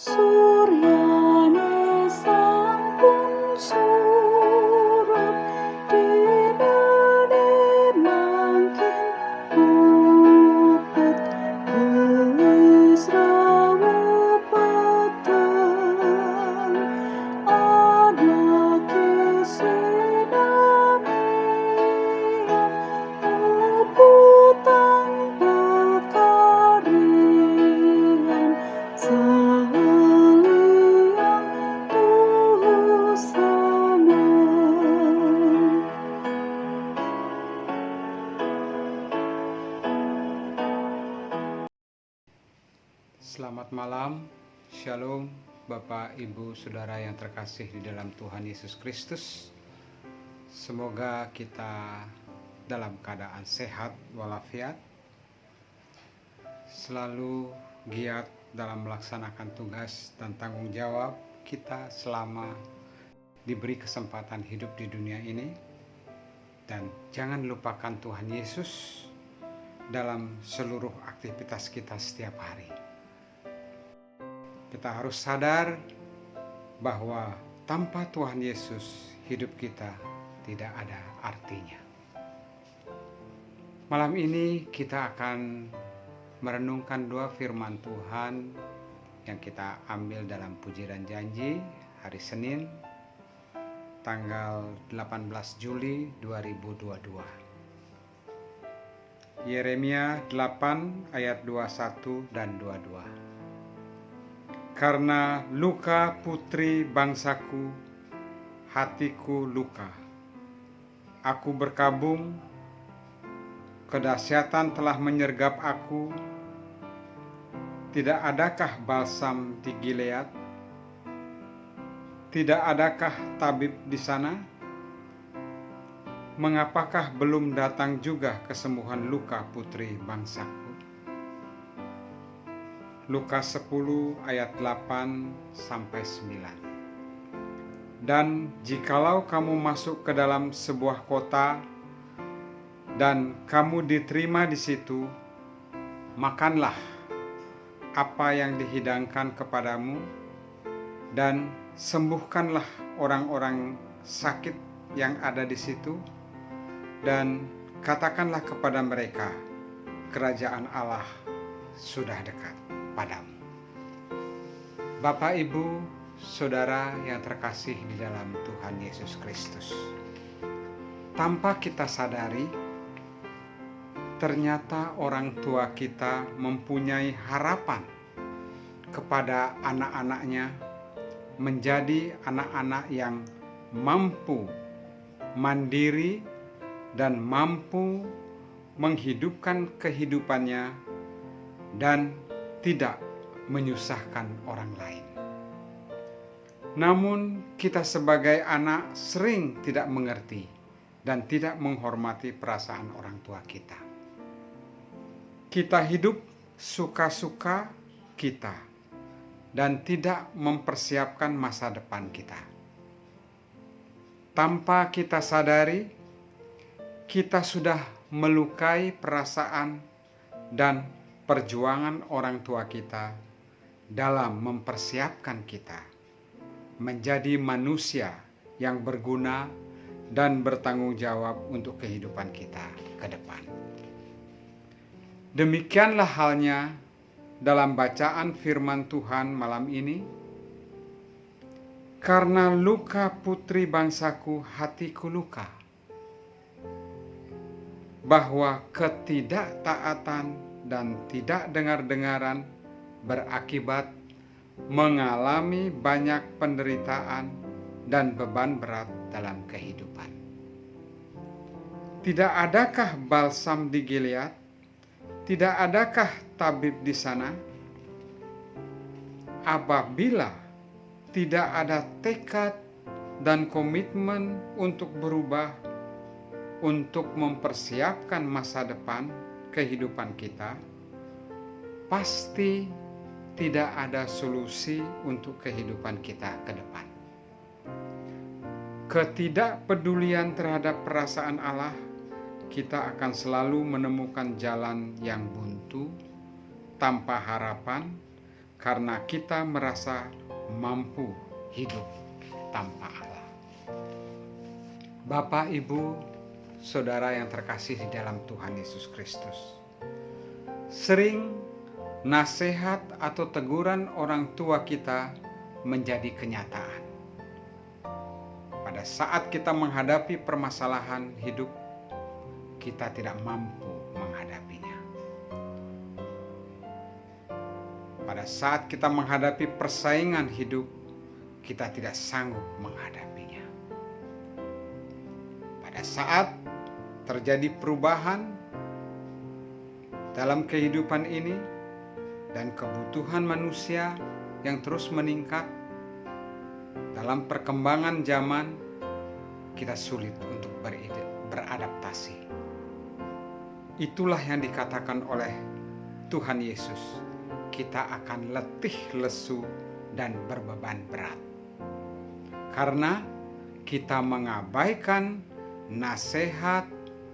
Suryane sampun surup dinane mangkin mupet wis rawuh peteng ana kesinamian uputang pekarian saliang tusana. Selamat malam, Shalom Bapak, Ibu, Saudara yang terkasih di dalam Tuhan Yesus Kristus. Semoga kita dalam keadaan sehat walafiat, selalu giat dalam melaksanakan tugas dan tanggung jawab kita selama diberi kesempatan hidup di dunia ini. Dan jangan lupakan Tuhan Yesus dalam seluruh aktivitas kita setiap hari. Kita harus sadar bahwa tanpa Tuhan Yesus hidup kita tidak ada artinya. Malam ini kita akan merenungkan dua firman Tuhan yang kita ambil dalam Puji dan Janji hari Senin tanggal 18 Juli 2022. Yeremia 8 ayat 21 dan 22. Karena luka putri bangsaku, hatiku luka. Aku berkabung, kedahsyatan telah menyergap aku. Tidak adakah balsam di Gilead? Tidak adakah tabib di sana? Mengapakah belum datang juga kesembuhan luka putri bangsaku? Lukas 10 ayat 8-9. Dan jikalau kamu masuk ke dalam sebuah kota dan kamu diterima di situ, makanlah apa yang dihidangkan kepadamu dan sembuhkanlah orang-orang sakit yang ada di situ, dan katakanlah kepada mereka, kerajaan Allah sudah dekat padamu. Bapak, Ibu, Saudara yang terkasih di dalam Tuhan Yesus Kristus, tanpa kita sadari, ternyata orang tua kita mempunyai harapan kepada anak-anaknya menjadi anak-anak yang mampu mandiri dan mampu menghidupkan kehidupannya dan tidak menyusahkan orang lain. Namun kita sebagai anak sering tidak mengerti dan tidak menghormati perasaan orang tua kita. Kita hidup suka-suka kita dan tidak mempersiapkan masa depan kita. Tanpa kita sadari, kita sudah melukai perasaan dan perjuangan orang tua kita dalam mempersiapkan kita menjadi manusia yang berguna dan bertanggung jawab untuk kehidupan kita ke depan. Demikianlah halnya dalam bacaan firman Tuhan malam ini. Karena luka putri bangsaku, hatiku luka. Bahwa ketidaktaatan dan tidak dengar-dengaran berakibat mengalami banyak penderitaan dan beban berat dalam kehidupan. Tidak adakah balsam di Gilead? Tidak adakah tabib di sana? Apabila tidak ada tekad dan komitmen untuk berubah, untuk mempersiapkan masa depan kehidupan kita, pasti tidak ada solusi untuk kehidupan kita ke depan. Ketidakpedulian terhadap perasaan Allah, kita akan selalu menemukan jalan yang buntu, tanpa harapan, karena kita merasa mampu hidup tanpa Allah. Bapak, Ibu, Saudara yang terkasih di dalam Tuhan Yesus Kristus, sering nasihat atau teguran orang tua kita menjadi kenyataan. Pada saat kita menghadapi permasalahan hidup, kita tidak mampu menghadapinya. Pada saat kita menghadapi persaingan hidup, kita tidak sanggup menghadapinya. Pada saat terjadi perubahan dalam kehidupan ini dan kebutuhan manusia yang terus meningkat dalam perkembangan zaman, kita sulit untuk beradaptasi. Itulah yang dikatakan oleh Tuhan Yesus, kita akan letih, lesu, dan berbeban berat. Karena kita mengabaikan nasihat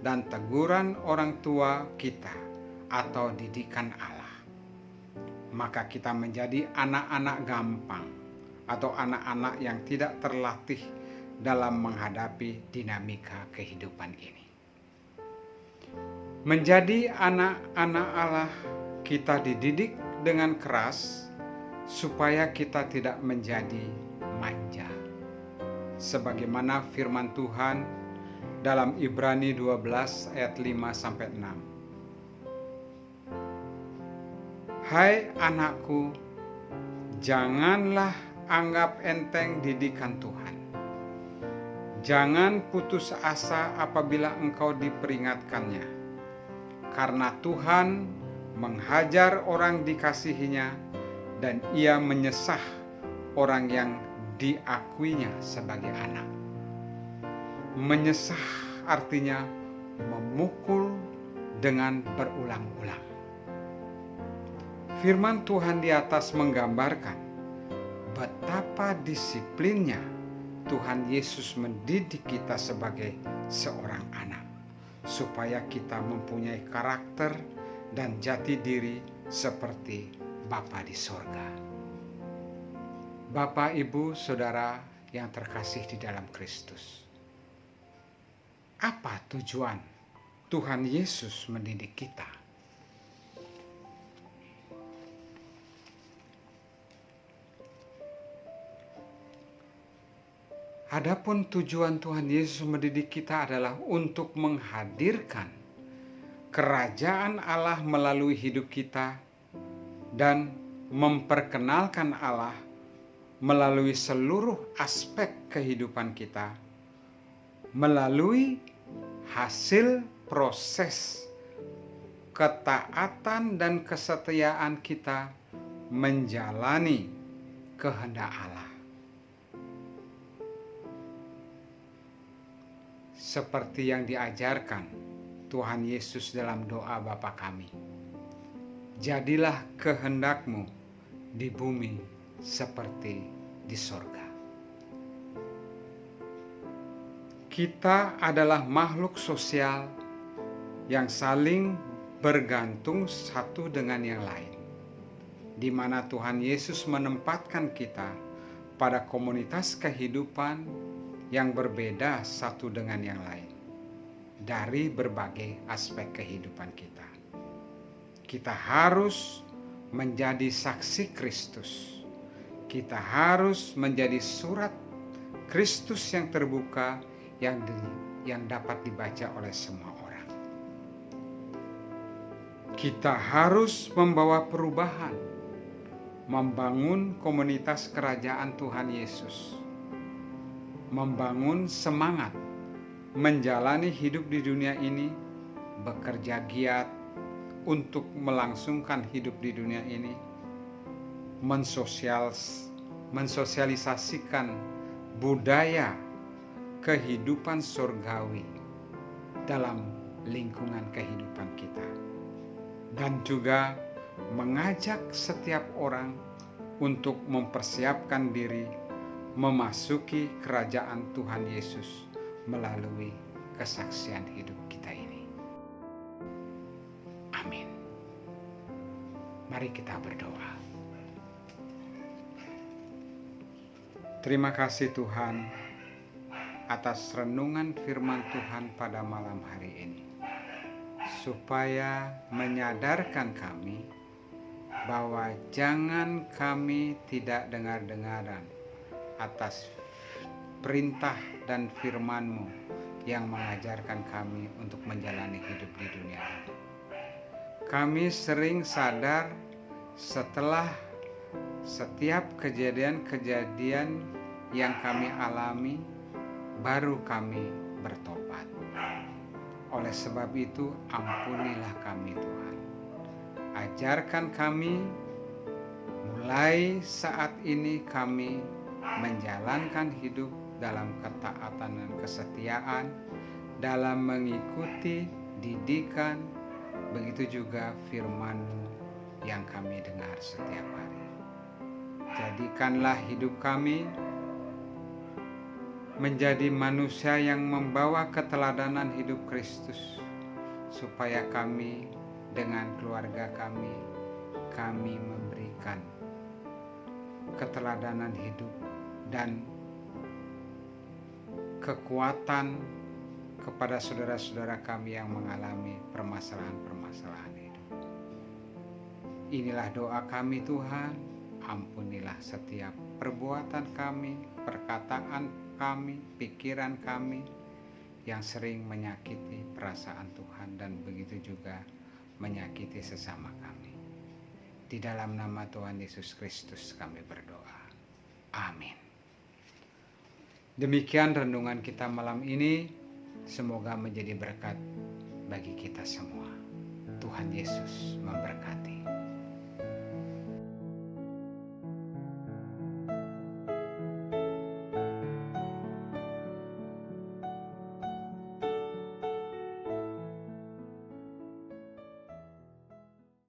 dan teguran orang tua kita atau didikan Allah. Maka kita menjadi anak-anak gampang atau anak-anak yang tidak terlatih dalam menghadapi dinamika kehidupan ini. Menjadi anak-anak Allah, kita dididik dengan keras supaya kita tidak menjadi manja. Sebagaimana firman Tuhan dalam Ibrani 12 ayat 5-6. Hai anakku, janganlah anggap enteng didikan Tuhan. Jangan putus asa apabila engkau diperingatkannya, karena Tuhan menghajar orang dikasihinya dan ia menyesah orang yang diakuinya sebagai anak. Menyesah artinya memukul dengan berulang-ulang. Firman Tuhan di atas menggambarkan betapa disiplinnya Tuhan Yesus mendidik kita sebagai seorang anak, supaya kita mempunyai karakter dan jati diri seperti Bapa di sorga. Bapak, Ibu, Saudara yang terkasih di dalam Kristus, apa tujuan Tuhan Yesus mendidik kita? Adapun tujuan Tuhan Yesus mendidik kita adalah untuk menghadirkan kerajaan Allah melalui hidup kita dan memperkenalkan Allah melalui seluruh aspek kehidupan kita, melalui hasil proses ketaatan dan kesetiaan kita menjalani kehendak Allah. Seperti yang diajarkan Tuhan Yesus dalam doa Bapa kami, jadilah kehendakmu di bumi seperti di sorga. Kita adalah makhluk sosial yang saling bergantung satu dengan yang lain, di mana Tuhan Yesus menempatkan kita pada komunitas kehidupan yang berbeda satu dengan yang lain dari berbagai aspek kehidupan kita. Kita harus menjadi saksi Kristus. Kita harus menjadi surat Kristus yang terbuka yang dapat dibaca oleh semua orang. Kita harus membawa perubahan, membangun komunitas kerajaan Tuhan Yesus, membangun semangat menjalani hidup di dunia ini, bekerja giat untuk melangsungkan hidup di dunia ini, mensosialisasikan budaya kehidupan surgawi dalam lingkungan kehidupan kita, dan juga mengajak setiap orang untuk mempersiapkan diri memasuki kerajaan Tuhan Yesus melalui kesaksian hidup kita ini. Amin. Mari kita berdoa. Terima kasih Tuhan atas renungan firman Tuhan pada malam hari ini, supaya menyadarkan kami bahwa jangan kami tidak dengar-dengaran atas perintah dan firman-Mu yang mengajarkan kami untuk menjalani hidup di dunia ini. Kami sering sadar setelah setiap kejadian-kejadian yang kami alami, baru kami bertobat. Oleh sebab itu, ampunilah kami Tuhan. Ajarkan kami, mulai saat ini kami menjalankan hidup dalam ketaatan dan kesetiaan, dalam mengikuti didikan, begitu juga firman-Mu yang kami dengar setiap hari. Jadikanlah hidup kami menjadi manusia yang membawa keteladanan hidup Kristus, supaya kami dengan keluarga kami memberikan keteladanan hidup dan kekuatan kepada saudara-saudara kami yang mengalami permasalahan-permasalahan hidup. Inilah doa kami Tuhan, ampunilah setiap perbuatan kami, perkataan kami, pikiran kami yang sering menyakiti perasaan Tuhan dan begitu juga menyakiti sesama kami. Di dalam nama Tuhan Yesus Kristus kami berdoa. Amin. Demikian renungan kita malam ini, semoga menjadi berkat bagi kita semua. Tuhan Yesus memberkati.